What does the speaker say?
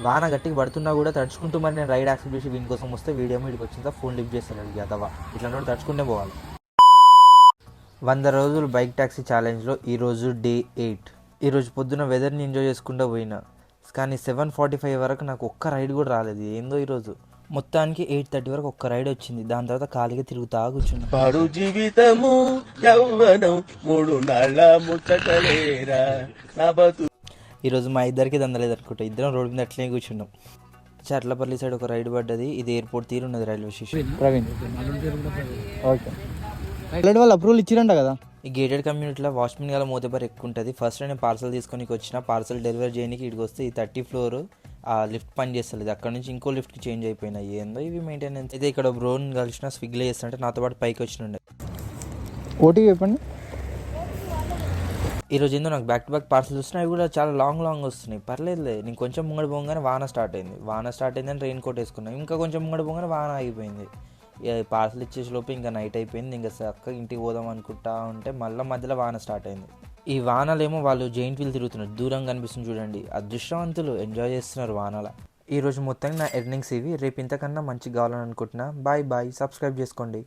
వాన గట్టిగా పడుతున్నా కూడా తడుచుకుంటూ మరి నేను రైడ్ యాక్సెప్ట్ చేసి వీని కోసం వస్తే వీడియో ఇక్కడికి వచ్చిందా ఫోన్ లిఫ్ట్ చేస్తాడు అదవా ఇట్లా తడుచుకుంటే పోవాలి. 100 రోజులు బైక్ ట్యాక్సీ ఛాలెంజ్లో ఈరోజు డే 8. ఈరోజు పొద్దున వెదర్ని ఎంజాయ్ చేసుకుంటూ పోయినా, కానీ 7:45 వరకు నాకు ఒక్క రైడ్ కూడా రాలేదు. ఏందో ఈరోజు మొత్తానికి 8:30 వరకు ఒక్క రైడ్ వచ్చింది. దాని తర్వాత ఖాళీగా తిరుగుతా కూర్చున్నా. పాడు జీవితము యవ్వనం మూడు నాళ్ళ ముచ్చటలేరా నా బతు. ఈరోజు మా ఇద్దరికి దందలేదు అనుకుంటా, ఇద్దరం రోడ్డు మీద అట్లనే కూర్చున్నాం. చర్లపల్లి సైడ్ ఒక రైడ్ పడ్డది. ఇది ఎయిర్పోర్ట్ తీరు ఉన్నది రైల్వే స్టేషన్. ప్రవీణ్ ఓకే వాళ్ళు అప్రూవల్ ఇచ్చిరంట కదా. ఈ గేటెడ్ కమ్యూనిటీలో వాచ్మెన్ గల మోతేబార్ ఎక్కువ ఉంటుంది. ఫస్ట్ నేను పార్సల్ తీసుకొని వచ్చిన, పార్సల్ డెలివరీ చేయడానికి ఇక్కడికి వస్తే ఈ 30 ఫ్లోర్ ఆ లిఫ్ట్ పని చేస్తలేదు. అక్కడ నుంచి ఇంకో లిఫ్ట్కి చేంజ్ అయిపోయినాయి. ఏందో ఇవి మెయింటెనెన్స్. అయితే ఇక్కడ బ్రోన్ కలిసిన స్విగ్లో చేస్తుంటే నాతో పాటు పైకి వచ్చినండే. ఓటీపీ చెప్పండి. ఈరోజు ఏందో నాకు బ్యాక్ టు బ్యాక్ పార్సల్ వస్తున్నాయి. అవి కూడా చాలా లాంగ్ వస్తున్నాయి. పర్లేదులే. నేను కొంచెం ముంగడి పోగానే వాన స్టార్ట్ అయిందని రెయిన్ కోట్ వేసుకున్నాను. ఇంకా కొంచెం ముంగడి పోగానే వాన ఆగిపోయింది. పార్సల్ ఇచ్చేసి లోపు ఇంకా నైట్ అయిపోయింది. ఇంకా చక్కగా ఇంటికి పోదాం అనుకుంటా ఉంటే మళ్ళీ మధ్యలో వాన స్టార్ట్ అయింది. ఈ వానలేమో వాళ్ళు జైంట్ వీల్ తిరుగుతున్నారు, దూరంగా కనిపిస్తుంది చూడండి. అదృష్టవంతులు ఎంజాయ్ చేస్తున్నారు వానల. ఈరోజు మొత్తానికి నా ఎర్నింగ్స్ ఇవి. రేపు ఇంతకన్నా మంచిగా కావాలని అనుకుంటున్నా. బాయ్ సబ్స్క్రైబ్ చేసుకోండి.